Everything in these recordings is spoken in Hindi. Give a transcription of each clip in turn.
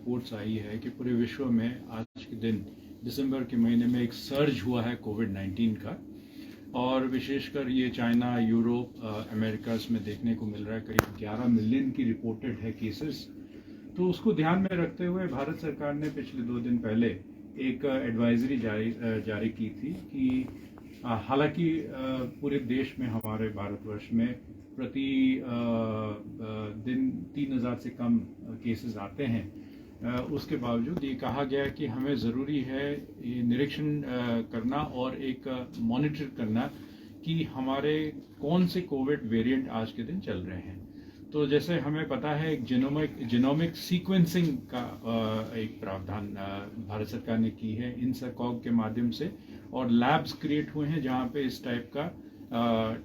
रिपोर्ट्स आई है कि पूरे विश्व में आज के दिन दिसंबर के महीने में एक सर्ज हुआ है कोविड-19 का, और विशेषकर ये चाइना, यूरोप, अमेरिकास में देखने को मिल रहा है। करीब 11 मिलियन की रिपोर्टेड है केसेस। तो उसको ध्यान में रखते हुए भारत सरकार ने पिछले 2 दिन पहले एक एडवाइजरी जारी की थी कि हालांकि पूरे देश में, हमारे भारतवर्ष में प्रति दिन 3000 से कम केसेस आते हैं, उसके बावजूद ये कहा गया कि हमें ज़रूरी है ये निरीक्षण करना और एक मॉनिटर करना कि हमारे कौन से कोविड वेरिएंट आज के दिन चल रहे हैं। तो जैसे हमें पता है, एक जीनोमिक सीक्वेंसिंग का एक प्रावधान भारत सरकार ने की है INSACOG के माध्यम से, और लैब्स क्रिएट हुए हैं जहां पे इस टाइप का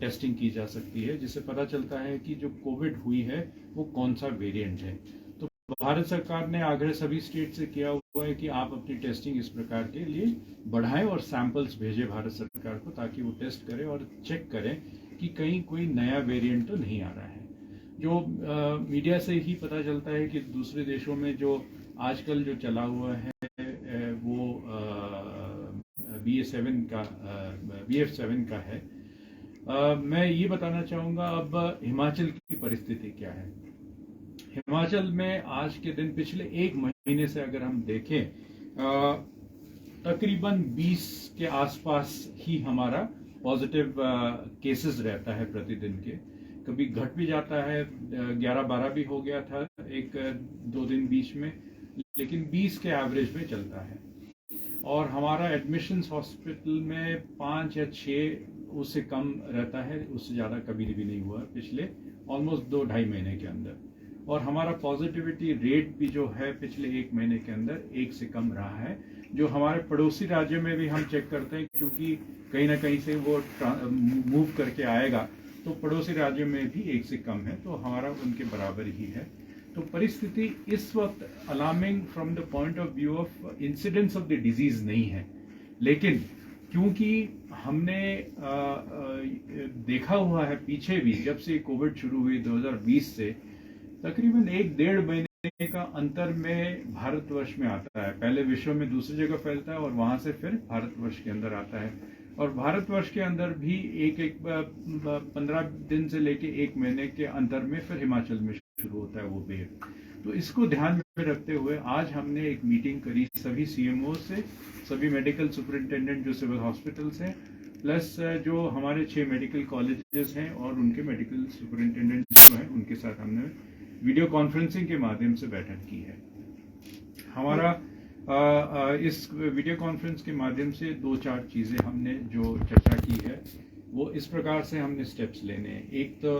टेस्टिंग की जा सकती है, जिससे पता चलता है कि जो कोविड हुई है वो कौन सा वेरिएंट है। तो भारत सरकार ने आग्रह सभी स्टेट से किया हुआ है कि आप अपनी टेस्टिंग इस प्रकार के लिए बढ़ाएं और सैंपल्स भेजें भारत सरकार को, ताकि वो टेस्ट करें और चेक करें कि कहीं कोई नया वेरिएंट तो नहीं आ रहा है। जो मीडिया से ही पता चलता है कि दूसरे देशों में जो आजकल जो चला हुआ है वो BF7 का है। मैं ये बताना चाहूँगा अब हिमाचल की परिस्थिति क्या है। हिमाचल में आज के दिन पिछले 1 महीने से अगर हम देखें, तकरीबन 20 के आसपास ही हमारा पॉजिटिव केसेस रहता है प्रतिदिन के। कभी घट भी जाता है, 11-12 भी हो गया था 1-2 दिन बीच में, लेकिन 20 के एवरेज में चलता है। और हमारा एडमिशन्स हॉस्पिटल में 5 या 6 उससे कम रहता है, उससे ज़्यादा कभी भी नहीं हुआ पिछले ऑलमोस्ट 2-2.5 महीने के अंदर। और हमारा पॉजिटिविटी रेट भी जो है पिछले 1 महीने के अंदर 1 से कम रहा है, जो हमारे पड़ोसी राज्य में भी हम चेक करते हैं, क्योंकि कहीं ना कहीं से वो मूव करके आएगा, तो पड़ोसी राज्यों में भी 1 से कम है, तो हमारा उनके बराबर ही है। तो परिस्थिति इस वक्त alarming from the point of view of incidence of the disease नहीं है, लेकिन क्योंकि हमने देखा हुआ है पीछे भी, जब से कोविड शुरू हुई 2020 से, तकरीबन 1-1.5 महीने का अंतर में भारतवर्ष में आता है। पहले विश्व में दूसरी जगह फैलता है और वहां से फिर भारतवर्ष के अंदर आता है, और भारतवर्ष के अंदर भी 15 दिन से लेके 1 महीने के अंतर में फिर हिमाचल में शुरू होता है वो वेव। तो इसको ध्यान में रखते हुए आज हमने एक मीटिंग करी सभी CMO से, सभी मेडिकल सुपरिंटेंडेंट जो सिविल हॉस्पिटल्स हैं, प्लस जो हमारे 6 मेडिकल कॉलेजेस हैं और उनके मेडिकल सुपरिंटेंडेंट जो हैं, उनके साथ हमने वीडियो कॉन्फ्रेंसिंग के माध्यम से बैठक की है। हमारा इस वीडियो कॉन्फ्रेंस के माध्यम से 2-4 चीज़ें हमने जो चर्चा की है वो इस प्रकार से हमने स्टेप्स लेने हैं। एक तो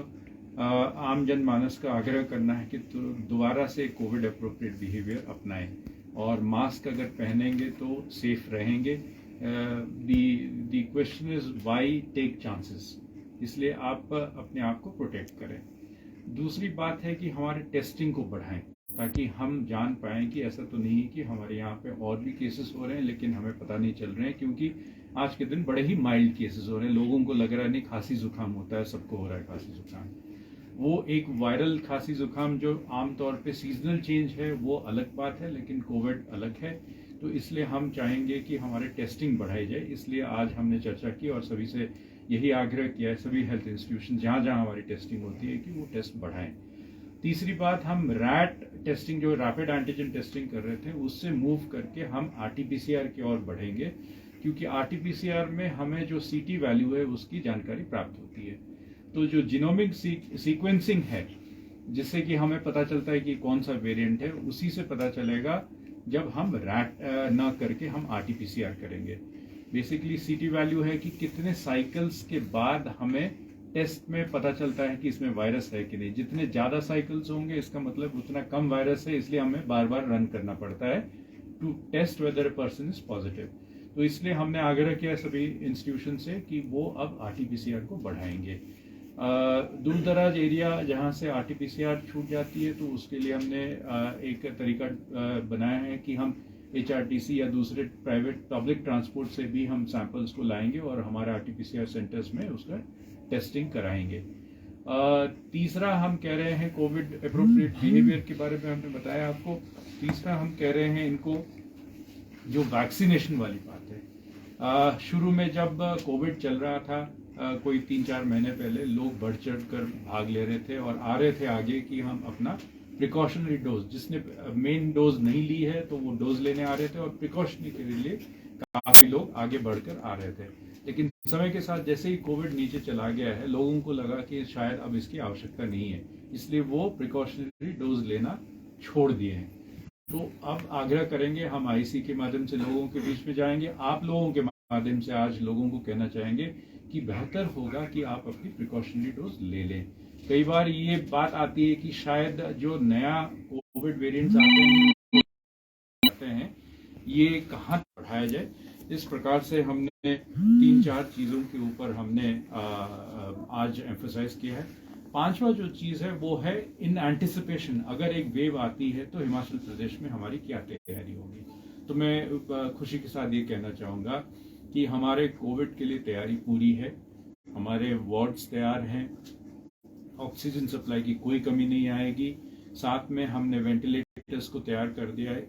आम जनमानस का आग्रह करना है कि तो दोबारा से कोविड अप्रोप्रिएट बिहेवियर अपनाएं, और मास्क अगर पहनेंगे तो सेफ रहेंगे। The question is why take chances, इसलिए आप अपने आप को प्रोटेक्ट करें। दूसरी बात है कि हमारे टेस्टिंग को बढ़ाएं, ताकि हम जान पाएं कि ऐसा तो नहीं है कि हमारे यहाँ पे और भी केसेस हो रहे हैं लेकिन हमें पता नहीं चल रहे हैं, क्योंकि आज के दिन बड़े ही माइल्ड केसेस हो रहे हैं। लोगों को लग रहा है नहीं, खांसी जुकाम होता है, सबको हो रहा है खांसी जुकाम। वो एक वायरल खांसी जुकाम जो आमतौर पे सीजनल चेंज है वो अलग बात है, लेकिन कोविड अलग है। तो इसलिए हम चाहेंगे कि हमारे टेस्टिंग बढ़ाई जाए। इसलिए आज हमने चर्चा की और सभी से यही आग्रह किया है, सभी हेल्थ इंस्टीट्यूशन जहाँ जहाँ हमारी टेस्टिंग होती है, कि वो टेस्ट बढ़ाएं। तीसरी बात, हम रैट टेस्टिंग जो रैपिड एंटीजन टेस्टिंग कर रहे थे उससे मूव करके हम RT-PCR की ओर बढ़ेंगे, क्योंकि RT-PCR में हमें जो CT वैल्यू है उसकी जानकारी प्राप्त होती है। तो जो जीनोमिक सीक्वेंसिंग है, जिससे कि हमें पता चलता है कि कौन सा वेरिएंट है, उसी से पता चलेगा जब हम रैट ना करके हम RT-PCR करेंगे। बेसिकली CT वैल्यू है कि कितने साइकिल्स के बाद हमें टेस्ट में पता चलता है कि इसमें वायरस है कि नहीं। जितने ज़्यादा साइकिल्स होंगे इसका मतलब उतना कम वायरस है, इसलिए हमें बार बार रन करना पड़ता है to test whether a person is positive. तो इसलिए हमने आग्रह किया सभी इंस्टीट्यूशन से कि वो अब RT-PCR को बढ़ाएंगे। दूर दराज एरिया जहाँ से RT-PCR छूट जाती है, तो उसके लिए हमने एक तरीका बनाया है कि हम HRTC या दूसरे प्राइवेट पब्लिक ट्रांसपोर्ट से भी हम सैंपल्स को लाएंगे और हमारे RT-PCR सेंटर्स में उसका टेस्टिंग कराएंगे। तीसरा हम कह रहे हैं कोविड अप्रोप्रिएट बिहेवियर के बारे में हमने बताया आपको। तीसरा हम कह रहे हैं इनको जो वैक्सीनेशन वाली बात है, शुरू में जब कोविड चल रहा था, कोई 3-4 महीने पहले लोग बढ़ चढ़ कर भाग ले रहे थे और आ रहे थे आगे कि हम अपना प्रिकॉशनरी डोज, जिसने मेन डोज नहीं ली है तो वो डोज लेने आ रहे थे और प्रिकॉशनरी के लिए काफी लोग आगे बढ़कर आ रहे थे। लेकिन समय के साथ जैसे ही कोविड नीचे चला गया है, लोगों को लगा कि शायद अब इसकी आवश्यकता नहीं है, इसलिए वो प्रिकॉशनरी डोज लेना छोड़ दिए हैं। तो अब आग्रह करेंगे, हम आईसी के माध्यम से लोगों के बीच में जाएंगे, आप लोगों के माध्यम से आज लोगों को कहना चाहेंगे कि बेहतर होगा कि आप अपनी प्रिकॉशनरी डोज ले लें। कई बार ये बात आती है कि शायद जो नया कोविड वेरिएंट्स आते हैं ये कहाँ बढ़ाया जाए। इस प्रकार से हमने 3-4 चीज़ों के ऊपर हमने आज एम्फसाइज किया है। पांचवा जो चीज़ है वो है इन एंटिसिपेशन, अगर एक वेव आती है तो हिमाचल प्रदेश में हमारी क्या तैयारी होगी। तो मैं खुशी के साथ ये कहना चाहूँगा कि हमारे कोविड के लिए तैयारी पूरी है, हमारे वार्ड्स तैयार हैं, ऑक्सीजन सप्लाई की कोई कमी नहीं आएगी। साथ में हमने वेंटिलेटर्स को तैयार कर दिया है,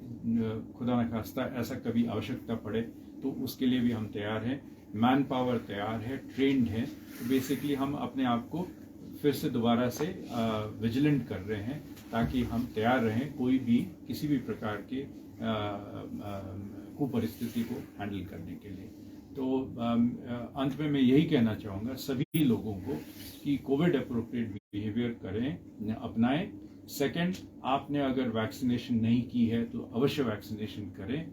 खुदा न खास्ता ऐसा कभी आवश्यकता पड़े तो उसके लिए भी हम तैयार हैं। मैन पावर तैयार है, ट्रेंड है। तो बेसिकली हम अपने आप को फिर से दोबारा से विजिलेंट कर रहे हैं ताकि हम तैयार रहें कोई भी किसी भी प्रकार के कुपरिस्थिति को हैंडल करने के लिए। तो अंत में मैं यही कहना चाहूँगा सभी लोगों को कि कोविड अप्रोप्रिएट बिहेवियर करें, अपनाएं। सेकंड, आपने अगर वैक्सीनेशन नहीं की है तो अवश्य वैक्सीनेशन करें।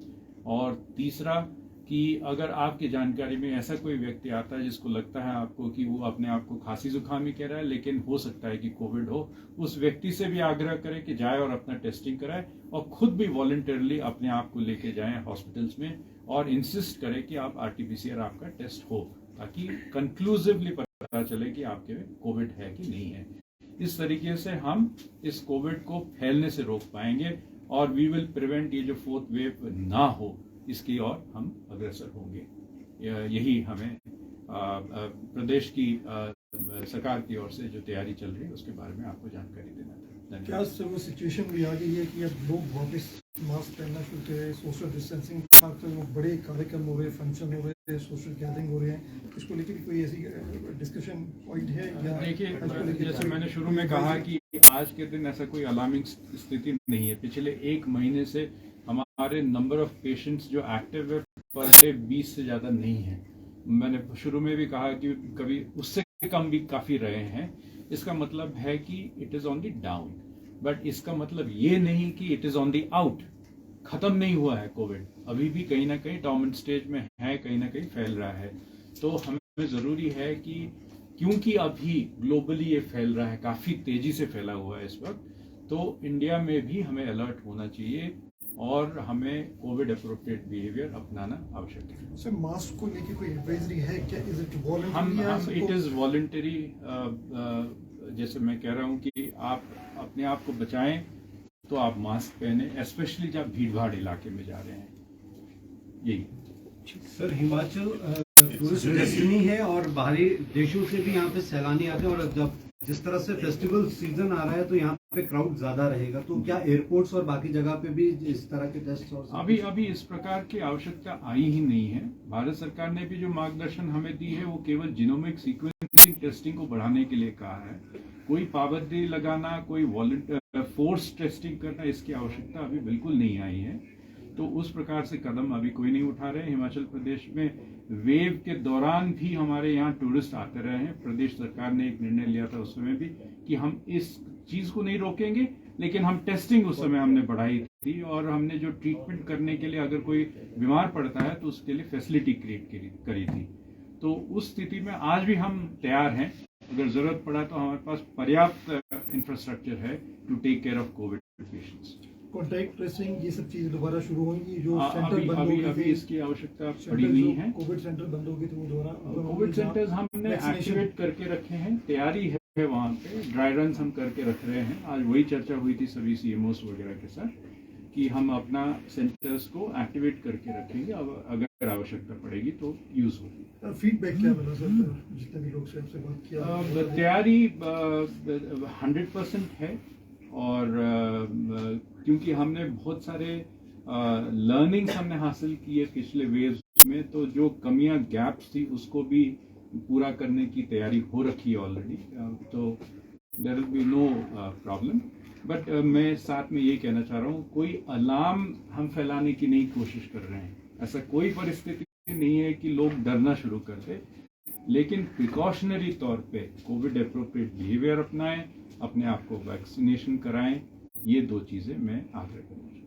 और तीसरा कि अगर आपकी जानकारी में ऐसा कोई व्यक्ति आता है जिसको लगता है आपको कि वो अपने आप को खांसी जुकाम ही कह रहा है लेकिन हो सकता है कि कोविड हो, उस व्यक्ति से भी आग्रह करें कि जाए और अपना टेस्टिंग कराए और खुद भी वॉलंटियरली अपने आप को लेके जाएं हॉस्पिटल्स में और इंसिस्ट करें कि आप RT-PCR आपका टेस्ट हो, ताकि कंक्लूसिवली पता चले कि आपके कोविड है कि नहीं है। इस तरीके से हम इस कोविड को फैलने से रोक पाएंगे और वी विल प्रिवेंट ये जो 4th वेव ना हो इसकी ओर हम अग्रसर होंगे। यही हमें प्रदेश की सरकार की ओर से जो तैयारी चल रही है उसके बारे में आपको जानकारी देना था। क्या वो सिचुएशन भी आ गई है कि अब लोग वापस मास्क पहनना शुरू करे, सोशल डिस्टेंसिंग बड़े कार्यक्रम हो रहे, फंक्शन हो रहे, सोशल गैदरिंग हो रहे हैं, इसको लेकर कोई ऐसी डिस्कशन पॉइंट है? या देखिए, जैसे मैंने शुरू में कहा कि आज के दिन ऐसा कोई अलार्मिंग स्थिति नहीं है। पिछले 1 महीने से हमारे नंबर ऑफ पेशेंट्स जो एक्टिव है पर डे 20 से ज़्यादा नहीं है। मैंने शुरू में भी कहा कि कभी उससे कम भी काफ़ी रहे हैं। इसका मतलब है कि it is on the down, but इसका मतलब ये नहीं कि it is on the out. खत्म नहीं हुआ है कोविड, अभी भी कहीं ना कहीं डोमिनेंट स्टेज में है, कहीं ना कहीं फैल रहा है। तो हमें ज़रूरी है कि क्योंकि अभी ग्लोबली ये फैल रहा है, काफ़ी तेज़ी से फैला हुआ है इस वक्त, तो इंडिया में भी हमें अलर्ट होना चाहिए और हमें कोविड अप्रोप्रिएट बिहेवियर अपनाना आवश्यक है। सर, मास्क को लेके कोई एडवाइजरी है क्या? Is it voluntary? हम इट इज़ वॉलंटरी। जैसे मैं कह रहा हूँ कि आप अपने आप को बचाएं तो आप मास्क पहने, स्पेशली जब भीड़ भाड़ इलाके में जा रहे हैं। यही सर, हिमाचल टूरिस्ट डेस्टिनी है और बाहरी देशों से भी यहाँ पे सैलानी आते हैं और जब जिस तरह से फेस्टिवल सीजन आ रहा है तो यहाँ पे क्राउड ज्यादा रहेगा, तो क्या एयरपोर्ट्स और बाकी जगह पे भी इस तरह के टेस्ट? और अभी इस प्रकार की आवश्यकता आई ही नहीं है। भारत सरकार ने भी जो मार्गदर्शन हमें दी है वो केवल जीनोमिक सीक्वेंसिंग टेस्टिंग को बढ़ाने के लिए कहा है। कोई पाबंदी लगाना, कोई फोर्स टेस्टिंग करना, इसकी आवश्यकता अभी बिल्कुल नहीं आई है। तो उस प्रकार से कदम अभी कोई नहीं उठा रहे। हिमाचल प्रदेश में वेव के दौरान भी हमारे यहाँ टूरिस्ट आते रहे हैं। प्रदेश सरकार ने एक निर्णय लिया था उस समय भी कि हम इस चीज को नहीं रोकेंगे, लेकिन हम टेस्टिंग उस समय हमने बढ़ाई थी और हमने जो ट्रीटमेंट करने के लिए अगर कोई बीमार पड़ता है तो उसके लिए फैसिलिटी क्रिएट करी थी। तो उस स्थिति में आज भी हम तैयार हैं, अगर जरूरत पड़ा तो हमारे पास पर्याप्त इंफ्रास्ट्रक्चर है to take care of COVID patients. Contact tracing ये सब चीजें दोबारा शुरू होंगी? जो सेंटर बंद अभी हो गए, इसकी आवश्यकता पड़ी हुई है। कोविड सेंटर बंद हो गए तो वो दोबारा कोविड सेंटर्स हमने एक्टिवेट करके रखे हैं, तैयारी है वहाँ पे। ड्राई रन हम करके रख रहे हैं। आज वही चर्चा हुई थी सभी CMOs वगैरह के साथ कि हम अपना सेंटर्स को एक्टिवेट करके रखेंगे, अब अगर आवश्यकता पड़ेगी तो यूज होगी। फीडबैक क्या मिला सर जितने भी लोग से आपसे बात किया? तैयारी 100% है, और क्योंकि हमने बहुत सारे लर्निंग्स हमने हासिल किए पिछले वेव्स में, तो जो कमियां गैप्स थी उसको भी पूरा करने की तैयारी हो रखी है ऑलरेडी, तो there will be no problem. But मैं साथ में ये कहना चाह रहा हूँ, कोई अलार्म हम फैलाने की नहीं कोशिश कर रहे हैं, ऐसा कोई परिस्थिति नहीं है कि लोग डरना शुरू कर दे, लेकिन प्रिकॉशनरी तौर पे कोविड एप्रोप्रिएट बिहेवियर अपनाएं, अपने आप को वैक्सीनेशन कराएं, ये 2 चीजें मैं आग्रह करूँगा।